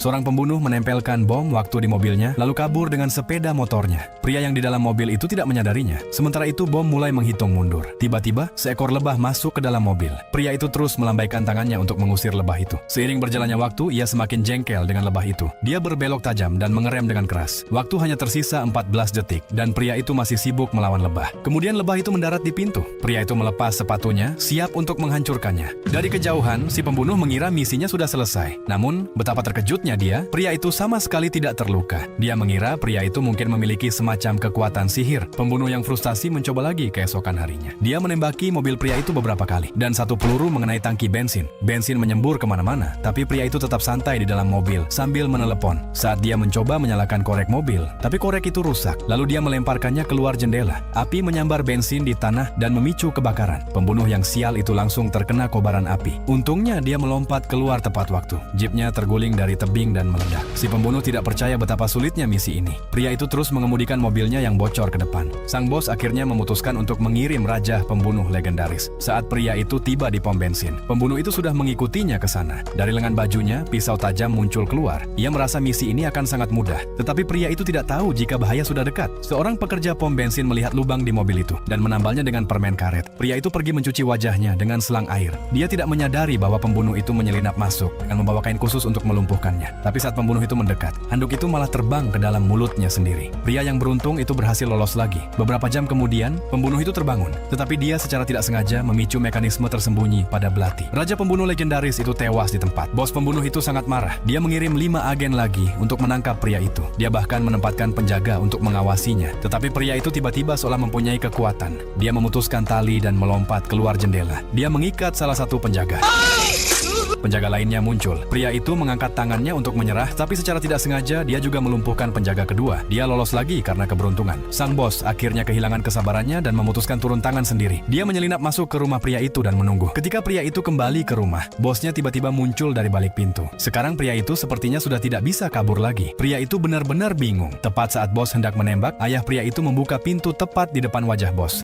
Seorang pembunuh menempelkan bom waktu di mobilnya, lalu kabur dengan sepeda motornya. Pria yang di dalam mobil itu tidak menyadarinya. Sementara itu bom mulai menghitung mundur. Tiba-tiba, seekor lebah masuk ke dalam mobil. Pria itu terus melambaikan tangannya untuk mengusir lebah itu. Seiring berjalannya waktu, ia semakin jengkel dengan lebah itu. Dia berbelok tajam dan mengerem dengan keras. Waktu hanya tersisa 14 detik, dan pria itu masih sibuk melawan lebah. Kemudian lebah itu mendarat di pintu. Pria itu melepas sepatunya, siap untuk menghancurkannya. Dari kejauhan, si pembunuh mengira misinya sudah selesai. Namun, betapa terkejutnya dia, pria itu sama sekali tidak terluka. Dia mengira pria itu mungkin memiliki semacam kekuatan sihir. Pembunuh yang frustasi mencoba lagi keesokan harinya. Dia menembaki mobil pria itu beberapa kali, dan satu peluru mengenai tangki bensin. Bensin menyembur kemana-mana, tapi pria itu tetap santai di dalam mobil sambil menelepon. Saat dia mencoba menyalakan korek mobil, tapi korek itu rusak. Lalu dia melemparkannya keluar jendela. Api menyambar bensin di tanah dan memicu kebakaran. Pembunuh yang sial itu langsung terkena kobaran api. Untungnya dia melompat keluar tepat waktu. Jeepnya terguling dari tebing dan meledak. Si pembunuh tidak percaya betapa sulitnya misi ini. Pria itu terus mengemudikan mobilnya yang bocor ke depan. Sang bos akhirnya memutuskan untuk mengirim raja pembunuh legendaris. Saat pria itu tiba di pom bensin, pembunuh itu sudah mengikutinya ke sana. Dari lengan bajunya, pisau tajam muncul keluar. Ia merasa misi ini akan sangat mudah. Tetapi pria itu tidak tahu jika bahaya sudah dekat. Seorang pekerja pom bensin melihat lubang di mobil itu dan menambalnya dengan permen karet. Pria itu pergi mencuci wajahnya dengan selang air. Dia tidak menyadari bahwa pembunuh itu menyelinap masuk dengan membawa kain khusus untuk melumpuhkannya. Tapi saat pembunuh itu mendekat, handuk itu malah terbang ke dalam mulutnya sendiri. Pria yang beruntung itu berhasil lolos lagi. Beberapa jam kemudian, pembunuh itu terbangun. Tetapi dia secara tidak sengaja memicu mekanisme tersembunyi pada belati. Raja pembunuh legendaris itu tewas di tempat. Bos pembunuh itu sangat marah. Dia mengirim 5 agen lagi untuk menangkap pria itu. Dia bahkan menempatkan penjaga untuk mengawasinya. Tetapi pria itu tiba-tiba seolah mempunyai kekuatan. Dia memutuskan tali dan melompat keluar jendela. Dia mengikat salah satu penjaga. Penjaga lainnya muncul. Pria itu mengangkat tangannya untuk menyerah, tapi secara tidak sengaja dia juga melumpuhkan penjaga kedua. Dia lolos lagi karena keberuntungan. Sang bos akhirnya kehilangan kesabarannya dan memutuskan turun tangan sendiri. Dia menyelinap masuk ke rumah pria itu dan menunggu. Ketika pria itu kembali ke rumah, bosnya tiba-tiba muncul dari balik pintu. Sekarang pria itu sepertinya sudah tidak bisa kabur lagi. Pria itu benar-benar bingung. Tepat saat bos hendak menembak, ayah pria itu membuka pintu tepat di depan wajah bos.